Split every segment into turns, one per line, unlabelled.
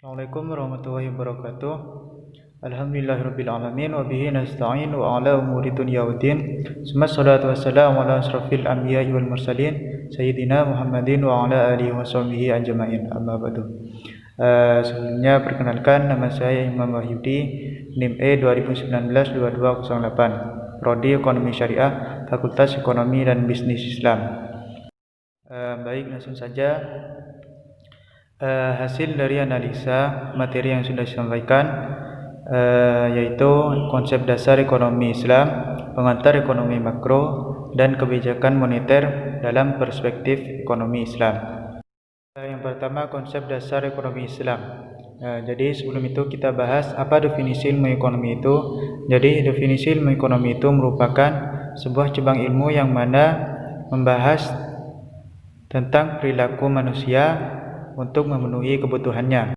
Assalamualaikum warahmatullahi wabarakatuh. Alhamdulillahirabbil alamin wa bihi nasta'in wa ala umuri dunya waddin. Wassalatu wassalamu ala asrofil anbiya'i wal mursalin sayyidina Muhammadin wa ala alihi wa sahbihi ajma'in. Amma ba'du. Sebelumnya perkenalkan, nama saya Imam Wahyudi, NIM E 2019-2208, Prodi Ekonomi Syariah, Fakultas Ekonomi dan Bisnis Islam. Baik, langsung saja. Hasil dari analisa materi yang sudah disampaikan, yaitu konsep dasar ekonomi Islam, pengantar ekonomi makro, dan kebijakan moneter dalam perspektif ekonomi Islam. Yang pertama, konsep dasar ekonomi Islam. Jadi sebelum itu kita bahas apa definisi ilmu ekonomi itu. Jadi definisi ilmu ekonomi itu merupakan sebuah cabang ilmu yang mana membahas tentang perilaku manusia untuk memenuhi kebutuhannya.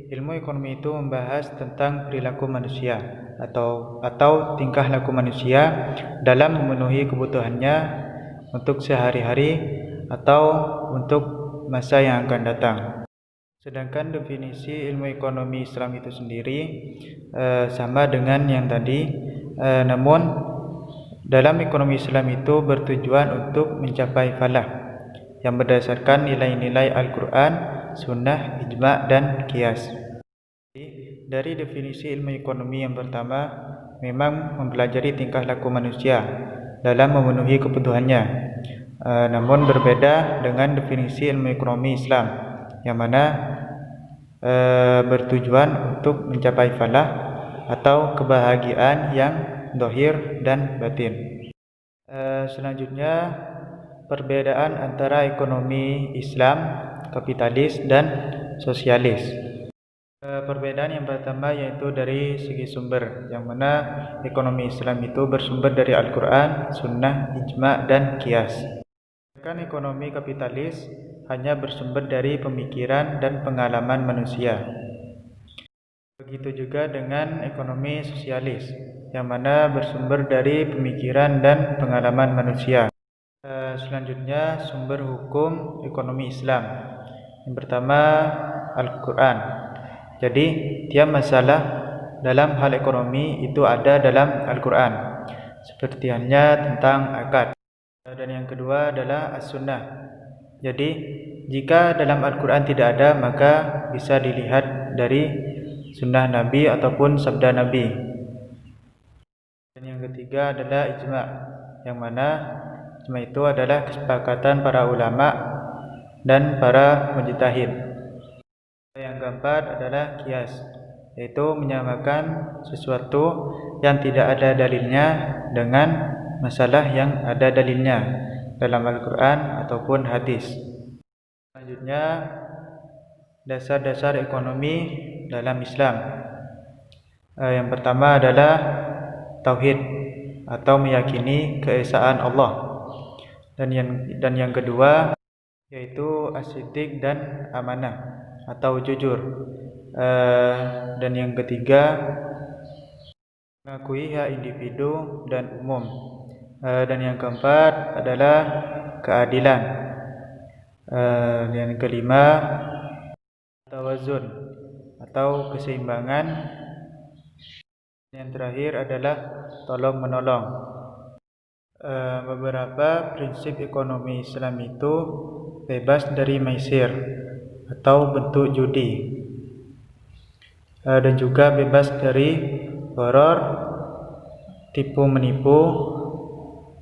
Ilmu ekonomi itu membahas tentang perilaku manusia atau tingkah laku manusia dalam memenuhi kebutuhannya untuk sehari-hari atau untuk masa yang akan datang. Sedangkan definisi ilmu ekonomi Islam itu sendiri sama dengan yang tadi, namun dalam ekonomi Islam itu bertujuan untuk mencapai falah yang berdasarkan nilai-nilai Al-Quran, Sunnah, Ijma' dan Qiyas. Dari definisi ilmu ekonomi yang pertama, memang mempelajari tingkah laku manusia dalam memenuhi kebutuhannya. Namun berbeda dengan definisi ilmu ekonomi Islam, yang mana bertujuan untuk mencapai falah atau kebahagiaan yang zahir dan batin. Selanjutnya, perbedaan antara ekonomi Islam, kapitalis, dan sosialis. Perbedaan yang pertama yaitu dari segi sumber, yang mana ekonomi Islam itu bersumber dari Al-Quran, Sunnah, Ijma' dan Qiyas. Sedangkan ekonomi kapitalis hanya bersumber dari pemikiran dan pengalaman manusia. Begitu juga dengan ekonomi sosialis, yang mana bersumber dari pemikiran dan pengalaman manusia. Selanjutnya, sumber hukum ekonomi Islam. Yang pertama, Al-Quran. Jadi, tiap masalah dalam hal ekonomi itu ada dalam Al-Quran, seperti halnya tentang akad. Dan yang kedua adalah As-Sunnah. Jadi, jika dalam Al-Quran tidak ada, maka bisa dilihat dari Sunnah Nabi ataupun Sabda Nabi. Dan yang ketiga adalah Ijma', yang mana Ijma' itu adalah kesepakatan para ulama dan para mujtahid. Yang keempat adalah Qiyas, yaitu menyamakan sesuatu yang tidak ada dalilnya dengan masalah yang ada dalilnya dalam Al-Quran ataupun hadis. Selanjutnya, dasar-dasar ekonomi dalam Islam. Yang pertama adalah Tauhid atau meyakini keesaan Allah. Dan yang kedua yaitu as-siddiq dan amanah atau jujur. Dan yang ketiga, mengakui hak individu dan umum. Dan yang keempat adalah keadilan. Yang kelima, tawazun atau keseimbangan. Yang terakhir adalah tolong menolong. Beberapa prinsip ekonomi Islam itu bebas dari maisir atau bentuk judi, dan juga bebas dari gharar, tipu menipu,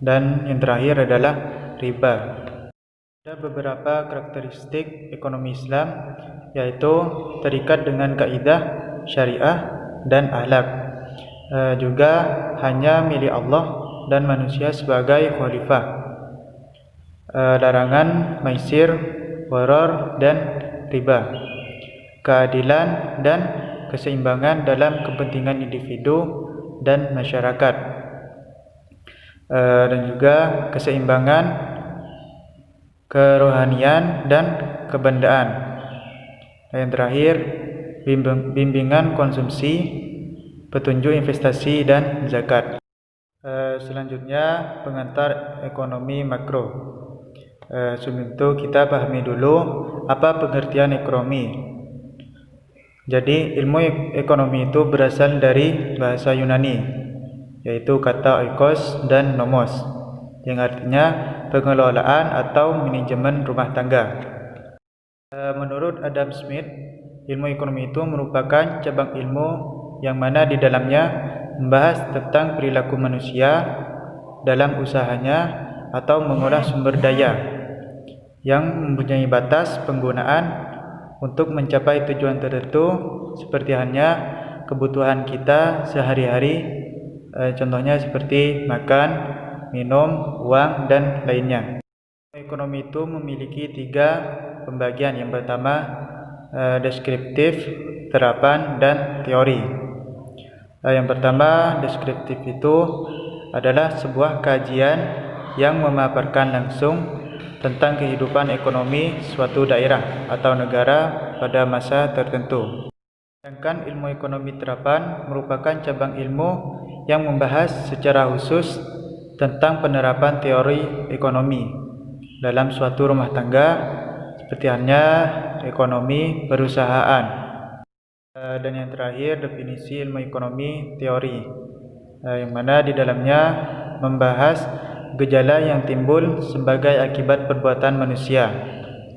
dan yang terakhir adalah riba. Ada beberapa karakteristik ekonomi Islam, yaitu terikat dengan kaidah syariah dan akhlak, juga hanya milik Allah dan manusia sebagai khalifah. Larangan maisir, gharar, dan riba. Keadilan dan keseimbangan dalam kepentingan individu dan masyarakat. Dan juga keseimbangan kerohanian dan kebendaan. Yang terakhir, bimbingan konsumsi, petunjuk investasi, dan zakat. Selanjutnya, pengantar ekonomi makro. Sebelum itu kita pahami dulu apa pengertian ekonomi. Jadi ilmu ekonomi itu berasal dari bahasa Yunani, yaitu kata oikos dan nomos, yang artinya pengelolaan atau manajemen rumah tangga. Menurut Adam Smith, ilmu ekonomi itu merupakan cabang ilmu yang mana di dalamnya membahas tentang perilaku manusia dalam usahanya atau mengolah sumber daya yang mempunyai batas penggunaan untuk mencapai tujuan tertentu, seperti halnya kebutuhan kita sehari-hari, contohnya seperti makan, minum, uang, dan lainnya. Ekonomi itu memiliki 3 pembagian. Yang pertama, deskriptif, terapan, dan teori. Yang pertama, deskriptif itu adalah sebuah kajian yang memaparkan langsung tentang kehidupan ekonomi suatu daerah atau negara pada masa tertentu. Sedangkan ilmu ekonomi terapan merupakan cabang ilmu yang membahas secara khusus tentang penerapan teori ekonomi dalam suatu rumah tangga, seperti halnya ekonomi perusahaan. Dan yang terakhir, definisi ilmu ekonomi teori, yang mana di dalamnya membahas gejala yang timbul sebagai akibat perbuatan manusia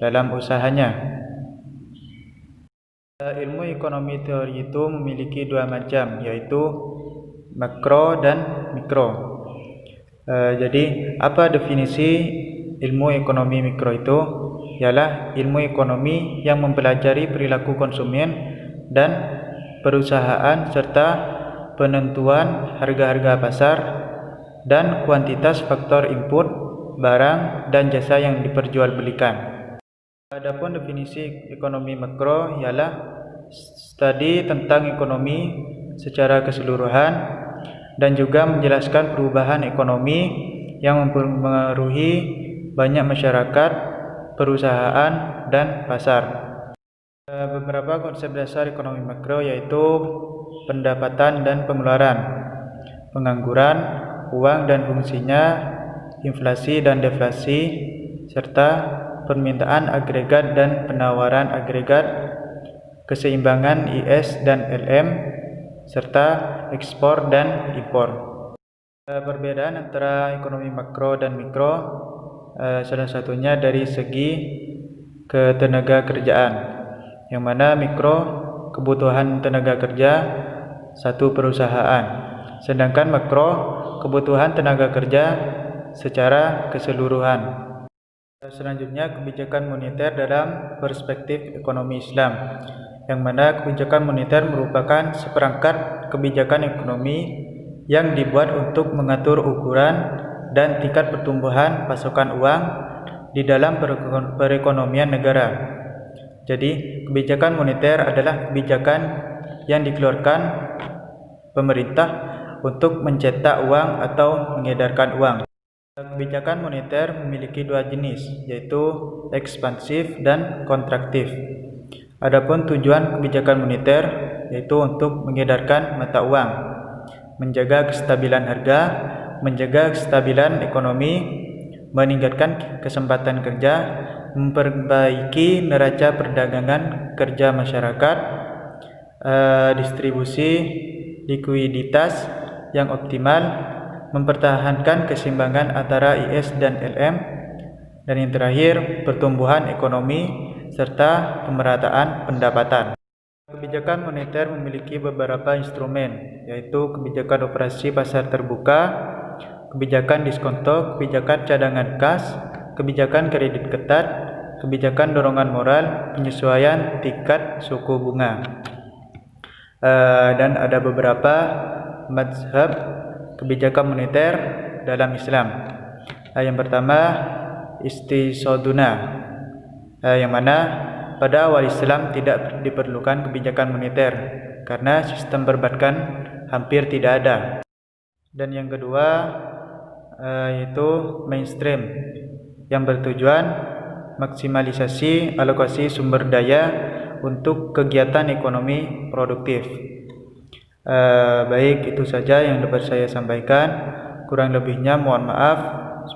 dalam usahanya. Ilmu ekonomi teori itu memiliki 2 macam, yaitu makro dan mikro. Jadi apa definisi ilmu ekonomi mikro itu? Ialah ilmu ekonomi yang mempelajari perilaku konsumen dan perusahaan serta penentuan harga-harga pasar dan kuantitas faktor input, barang, dan jasa yang diperjualbelikan. Adapun definisi ekonomi makro ialah studi tentang ekonomi secara keseluruhan dan juga menjelaskan perubahan ekonomi yang mempengaruhi banyak masyarakat, perusahaan, dan pasar. Beberapa konsep dasar ekonomi makro yaitu pendapatan dan pengeluaran, pengangguran, uang dan fungsinya, inflasi dan deflasi, serta permintaan agregat dan penawaran agregat, keseimbangan IS dan LM, serta ekspor dan impor. Perbedaan antara ekonomi makro dan mikro, salah satunya dari segi ketenaga kerjaan, yang mana mikro kebutuhan tenaga kerja satu perusahaan, sedangkan makro kebutuhan tenaga kerja secara keseluruhan. Selanjutnya, kebijakan moneter dalam perspektif ekonomi Islam, yang mana kebijakan moneter merupakan seperangkat kebijakan ekonomi yang dibuat untuk mengatur ukuran dan tingkat pertumbuhan pasokan uang di dalam perekonomian negara. Jadi, kebijakan moneter adalah kebijakan yang dikeluarkan pemerintah untuk mencetak uang atau mengedarkan uang. Kebijakan moneter memiliki 2 jenis, yaitu ekspansif dan kontraktif. Adapun tujuan kebijakan moneter yaitu untuk mengedarkan mata uang, menjaga kestabilan harga, menjaga kestabilan ekonomi, meningkatkan kesempatan kerja, memperbaiki neraca perdagangan kerja masyarakat, distribusi likuiditas yang optimal, mempertahankan keseimbangan antara IS dan LM, dan yang terakhir pertumbuhan ekonomi serta pemerataan pendapatan. Kebijakan moneter memiliki beberapa instrumen, yaitu kebijakan operasi pasar terbuka, kebijakan diskonto, kebijakan cadangan kas, kebijakan kredit ketat, kebijakan dorongan moral, penyesuaian tingkat suku bunga. Dan ada beberapa mazhab kebijakan moneter dalam Islam. Yang pertama, istiqsaduna, yang mana pada awal Islam tidak diperlukan kebijakan moneter karena sistem perbankan hampir tidak ada. Dan yang kedua yaitu mainstream, yang bertujuan maksimalisasi alokasi sumber daya untuk kegiatan ekonomi produktif. Baik, itu saja yang dapat saya sampaikan. Kurang lebihnya mohon maaf.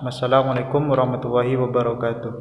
Wassalamualaikum warahmatullahi wabarakatuh.